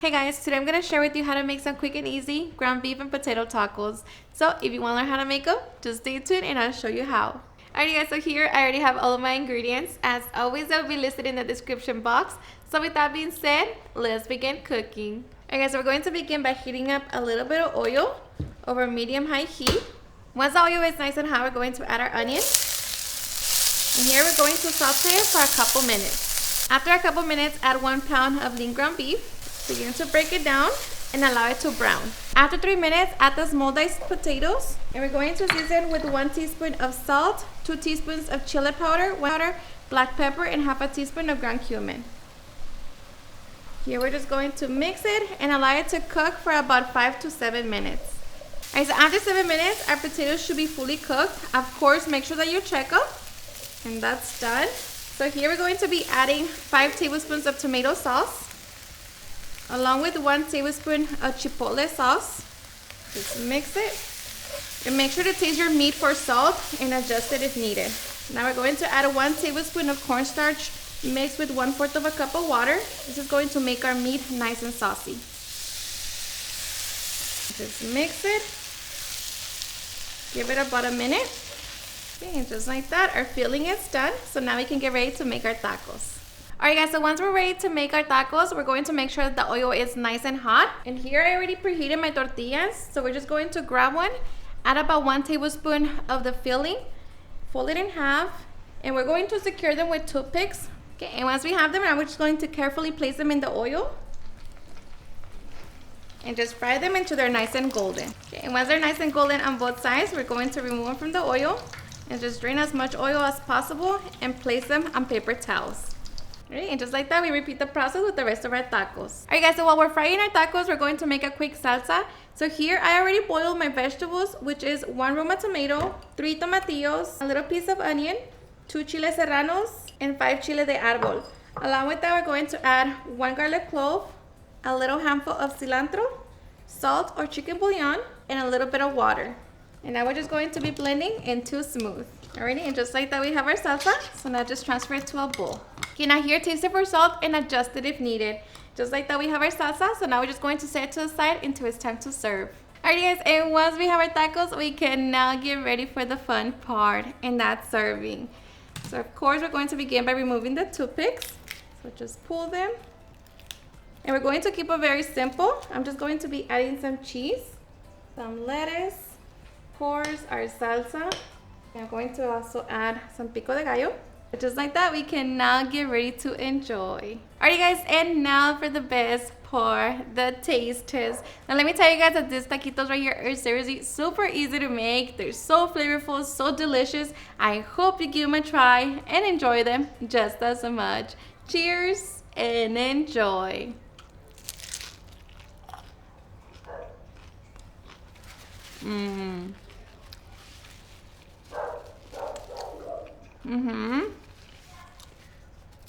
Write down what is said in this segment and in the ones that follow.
Hey guys, today I'm going to share with you how to make some quick and easy ground beef and potato tacos. So if you want to learn how to make them, just stay tuned and I'll show you how. Alright guys, so here I already have all of my ingredients. As always, they'll be listed in the description box. So with that being said, let's begin cooking. Alright guys, so we're going to begin by heating up a little bit of oil over medium-high heat. Once the oil is nice and hot, we're going to add our onions. And here we're going to saute it for a couple minutes. After a couple minutes, add 1 pound of lean ground beef. Begin to break it down and allow it to brown. After 3 minutes, add the small diced potatoes. And we're going to season with 1 teaspoon of salt, 2 teaspoons of chili powder, black pepper, and half a teaspoon of ground cumin. Here we're just going to mix it and allow it to cook for about 5 to 7 minutes. Alright, so after 7 minutes, our potatoes should be fully cooked. Of course, make sure that you check them. And that's done. So here we're going to be adding 5 tablespoons of tomato sauce, along with 1 tablespoon of chipotle sauce. Just mix it. And make sure to taste your meat for salt and adjust it if needed. Now we're going to add 1 tablespoon of cornstarch mixed with 1/4 of a cup of water. This is going to make our meat nice and saucy. Just mix it. Give it about a minute. Okay, and just like that, our filling is done. So now we can get ready to make our tacos. Alright guys, so once we're ready to make our tacos, we're going to make sure that the oil is nice and hot. And here I already preheated my tortillas. So we're just going to grab one, add about 1 tablespoon of the filling, fold it in half, and we're going to secure them with toothpicks. Okay, and once we have them, I'm just going to carefully place them in the oil and just fry them until they're nice and golden. Okay, and once they're nice and golden on both sides, we're going to remove them from the oil and just drain as much oil as possible and place them on paper towels. Alright, and just like that, we repeat the process with the rest of our tacos. Alright guys, so while we're frying our tacos, we're going to make a quick salsa. So here, I already boiled my vegetables, which is 1 Roma tomato, 3 tomatillos, a little piece of onion, 2 chiles serranos, and 5 chile de árbol. Along with that, we're going to add 1 garlic clove, a little handful of cilantro, salt or chicken bouillon, and a little bit of water. And now we're just going to be blending until smooth. Alrighty, and just like that, we have our salsa. So now just transfer it to a bowl. Okay, now here, taste it for salt and adjust it if needed. Just like that, we have our salsa. So now we're just going to set it to the side until it's time to serve. Alrighty guys, and once we have our tacos, we can now get ready for the fun part, and that's serving. So of course, we're going to begin by removing the toothpicks. So just pull them. And we're going to keep it very simple. I'm just going to be adding some cheese, some lettuce, of course, our salsa. I'm going to also add some pico de gallo. Just like that, we can now get ready to enjoy. Alright guys, and now for the best part, the taste test. Now let me tell you guys that these taquitos right here are seriously super easy to make. They're so flavorful, so delicious. I hope you give them a try and enjoy them just as much. Cheers and enjoy.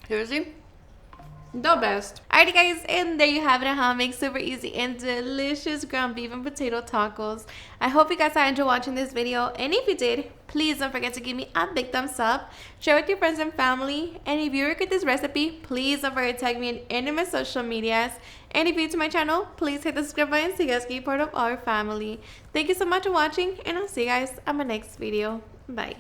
Seriously, the best. Alrighty guys, and there you have it, how to make super easy and delicious ground beef and potato tacos. I hope you guys enjoyed watching this video, and if you did, please don't forget to give me a big thumbs up, share with your friends and family, and if you regret this recipe, please don't forget to tag me in any of my social medias. And if you're new to my channel, please hit the subscribe button so you guys can be part of our family. Thank you so much for watching, and I'll see you guys on my next video. Bye.